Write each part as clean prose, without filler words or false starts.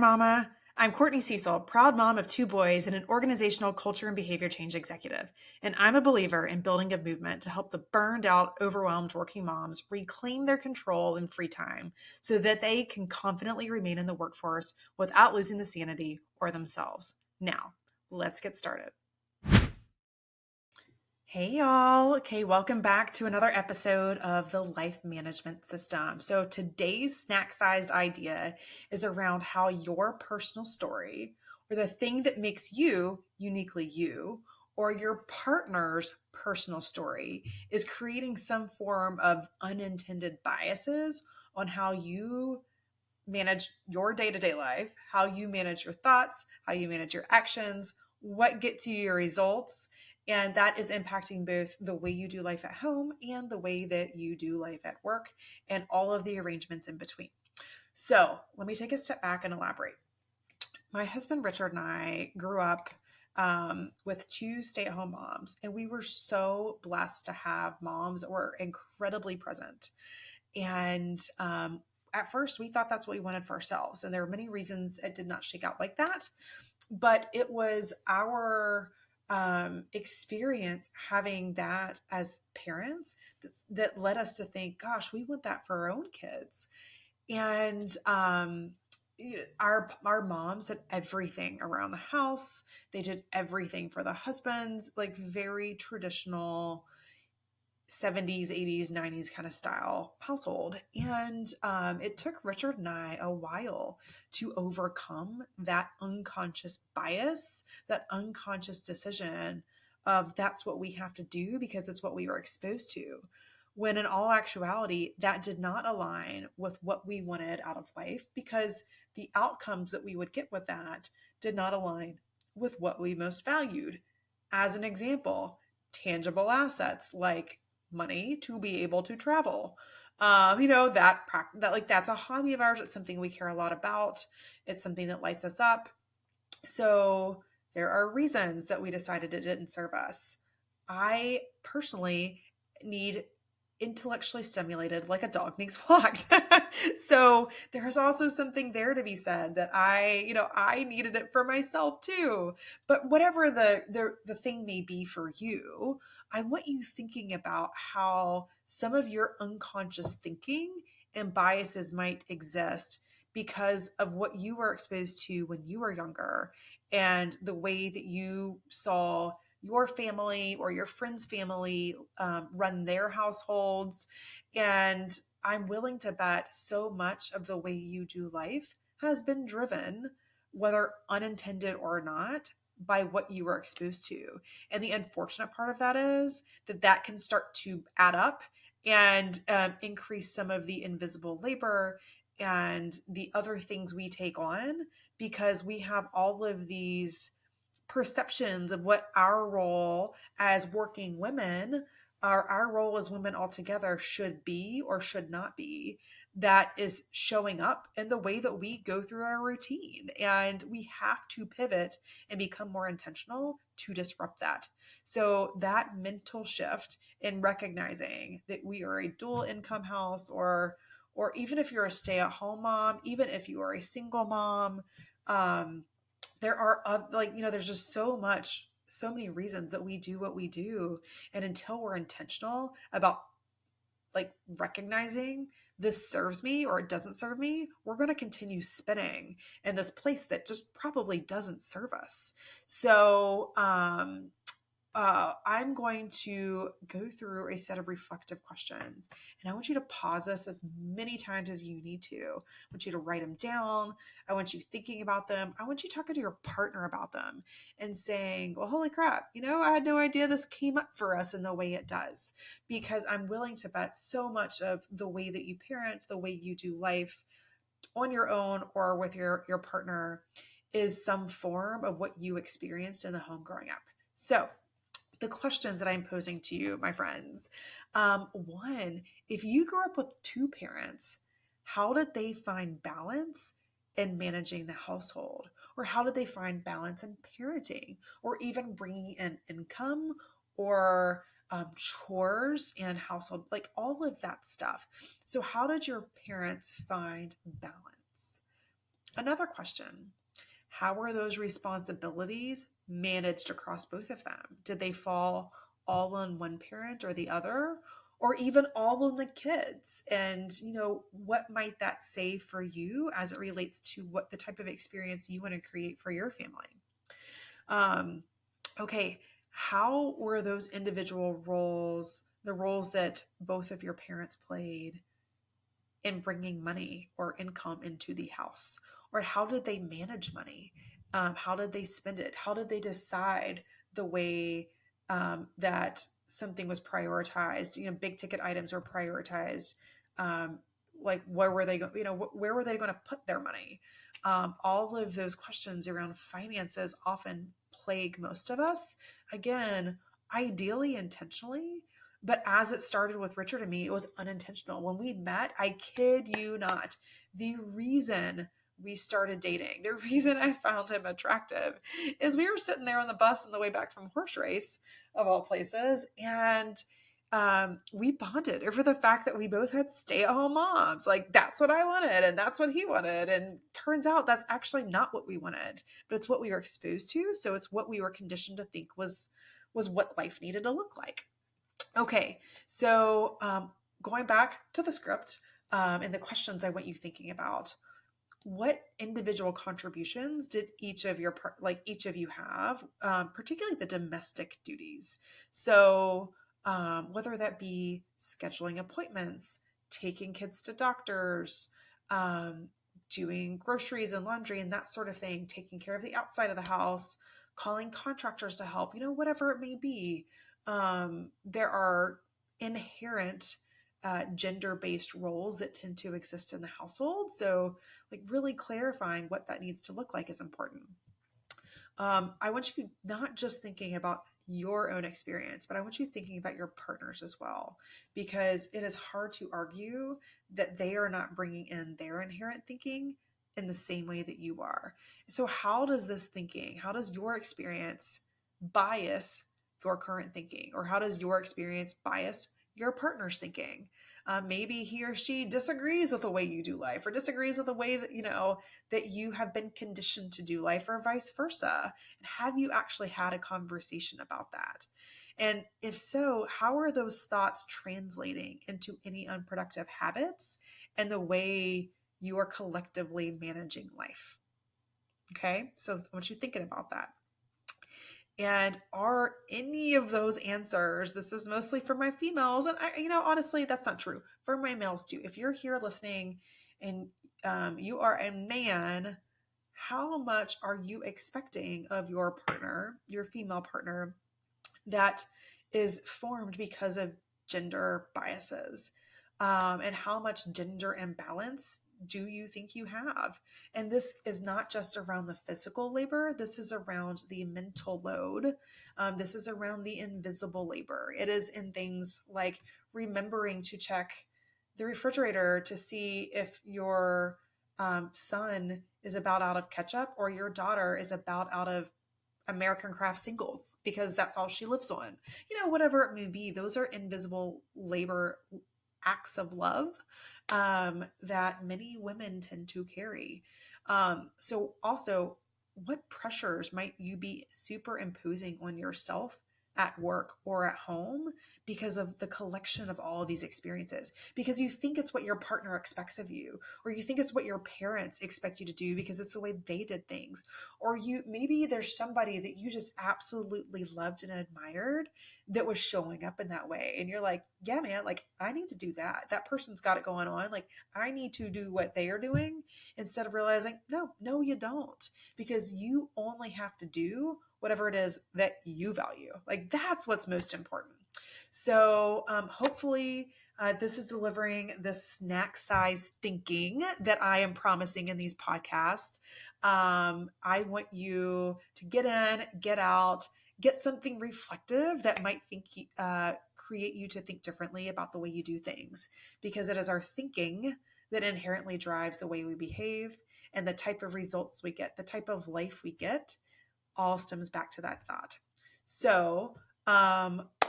Mama. I'm Courtney Cecil, proud mom of two boys and an organizational culture and behavior change executive. And I'm a believer in building a movement to help the burned out, overwhelmed working moms reclaim their control and free time so that they can confidently remain in the workforce without losing the sanity or themselves. Now, let's get started. Hey y'all. Okay, welcome back to another episode of the Life Management System. So today's snack-sized idea is around how your personal story or the thing that makes you uniquely you or your partner's personal story is creating some form of unintended biases on how you manage your day-to-day life, how you manage your thoughts, how you manage your actions, what gets you your results. And that is impacting both the way you do life at home and the way that you do life at work and all of the arrangements in between. So let me take a step back and elaborate. My husband Richard and I grew up with two stay-at-home moms, and we were so blessed to have moms that were incredibly present. And at first, we thought that's what we wanted for ourselves. And there were many reasons it did not shake out like that. But it was our experience having that as parents that led us to think, gosh, we want that for our own kids. And our moms did everything around the house. They did everything for the husbands, like very traditional 70s, 80s, 90s kind of style household. And it took Richard and I a while to overcome that unconscious bias, that unconscious decision of that's what we have to do because it's what we were exposed to. When in all actuality, that did not align with what we wanted out of life because the outcomes that we would get with that did not align with what we most valued. As an example, tangible assets like money to be able to travel. That like that's a hobby of ours. It's something we care a lot about. It's something that lights us up. So there are reasons that we decided it didn't serve us. I personally need intellectually stimulated like a dog needs walked. So there's also something there to be said that I needed it for myself too. But whatever the thing may be for you, I want you thinking about how some of your unconscious thinking and biases might exist because of what you were exposed to when you were younger and the way that you saw your family or your friend's family run their households. And I'm willing to bet so much of the way you do life has been driven, whether unintended or not, by what you were exposed to. And the unfortunate part of that is that can start to add up and increase some of the invisible labor and the other things we take on because we have all of these perceptions of what our role as working women, our role as women altogether should be or should not be, that is showing up in the way that we go through our routine. And we have to pivot and become more intentional to disrupt that. So that mental shift in recognizing that we are a dual income house or even if you're a stay-at-home mom, even if you are a single mom, um, there are there's just so many reasons that we do what we do. And until we're intentional about like recognizing this serves me or it doesn't serve me, we're going to continue spinning in this place that just probably doesn't serve us. So I'm going to go through a set of reflective questions, and I want you to pause this as many times as you need to. I want you to write them down. I want you thinking about them. I want you talking to your partner about them and saying, well, holy crap, I had no idea this came up for us in the way it does, because I'm willing to bet so much of the way that you parent, the way you do life on your own or with your partner is some form of what you experienced in the home growing up. So the questions that I'm posing to you, my friends. One, if you grew up with two parents, how did they find balance in managing the household? Or how did they find balance in parenting? Or even bringing in income or chores and household, like all of that stuff. So, how did your parents find balance? Another question: how were those responsibilities managed across both of them? Did they fall all on one parent or the other, or even all on the kids? And, what might that say for you as it relates to what the type of experience you want to create for your family? Um, okay, how were those individual roles, the roles that both of your parents played in bringing money or income into the house? Or how did they manage money? How did they spend it? How did they decide the way that something was prioritized? Big ticket items were prioritized. Um, like where were they going? Where were they going to put their money? All of those questions around finances often plague most of us. Again, ideally intentionally, but as it started with Richard and me, it was unintentional. When we met, I kid you not, the reason we started dating, the reason I found him attractive is we were sitting there on the bus on the way back from horse race, of all places, and we bonded over the fact that we both had stay-at-home moms. Like, that's what I wanted, and that's what he wanted. And turns out that's actually not what we wanted, but it's what we were exposed to. So it's what we were conditioned to think was what life needed to look like. Okay, so going back to the script and the questions I want you thinking about, what individual contributions did each of you have, particularly the domestic duties? So whether that be scheduling appointments, taking kids to doctors, um, doing groceries and laundry and that sort of thing, taking care of the outside of the house, calling contractors to help, whatever it may be. There are inherent gender based roles that tend to exist in the household. So, like, really clarifying what that needs to look like is important. I want you not just thinking about your own experience, but I want you thinking about your partners as well, because it is hard to argue that they are not bringing in their inherent thinking in the same way that you are. So, how does this thinking, how does your experience bias your current thinking? Or how does your experience bias your partner's thinking? Maybe he or she disagrees with the way you do life, or disagrees with the way that you have been conditioned to do life, or vice versa. And have you actually had a conversation about that? And if so, how are those thoughts translating into any unproductive habits and the way you are collectively managing life? Okay, so I want you thinking about that. And are any of those answers, this is mostly for my females, and honestly, that's not true for my males too. If you're here listening and you are a man, how much are you expecting of your partner, your female partner, that is formed because of gender biases? And how much gender imbalance do you think you have? And this is not just around the physical labor, this is around the mental load. This is around the invisible labor. It is in things like remembering to check the refrigerator to see if your son is about out of ketchup or your daughter is about out of American Craft singles because that's all she lives on. Whatever it may be, those are invisible labor acts of love that many women tend to carry. So, also, what pressures might you be superimposing on yourself at work or at home because of the collection of all of these experiences? Because you think it's what your partner expects of you, or you think it's what your parents expect you to do because it's the way they did things, or maybe there's somebody that you just absolutely loved and admired that was showing up in that way, and you're like, yeah man, like I need to do that, that person's got it going on, like I need to do what they are doing, instead of realizing no you don't, because you only have to do whatever it is that you value. Like, that's what's most important. So hopefully this is delivering the snack size thinking that I am promising in these podcasts. I want you to get in, get out, get something reflective that might create you to think differently about the way you do things, because it is our thinking that inherently drives the way we behave, and the type of results we get, the type of life we get, all stems back to that thought. So,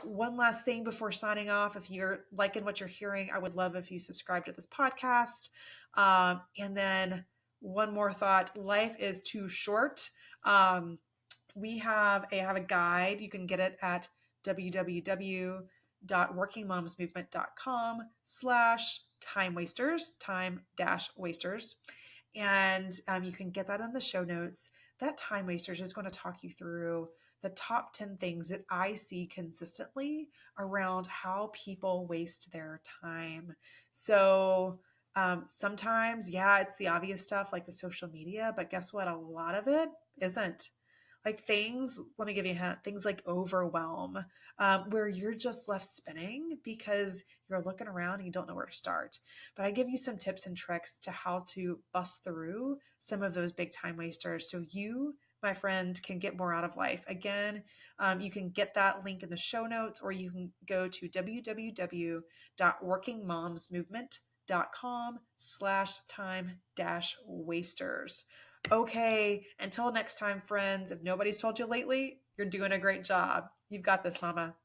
one last thing before signing off: if you're liking what you're hearing, I would love if you subscribe to this podcast. And then one more thought. Life is too short. I have a guide. You can get it at www.workingmomsmovement.com/time wasters, time dash wasters. And you can get that in the show notes. That time wasters is going to talk you through the top 10 things that I see consistently around how people waste their time. So sometimes, yeah, it's the obvious stuff like the social media, but guess what? A lot of it isn't. Like things, let me give you a hint, things like overwhelm, where you're just left spinning because you're looking around and you don't know where to start. But I give you some tips and tricks to how to bust through some of those big time wasters so you, my friend, can get more out of life. Again, you can get that link in the show notes, or you can go to www.workingmomsmovement.com/time dash wasters. Okay, until next time, friends, if nobody's told you lately, you're doing a great job. You've got this, mama.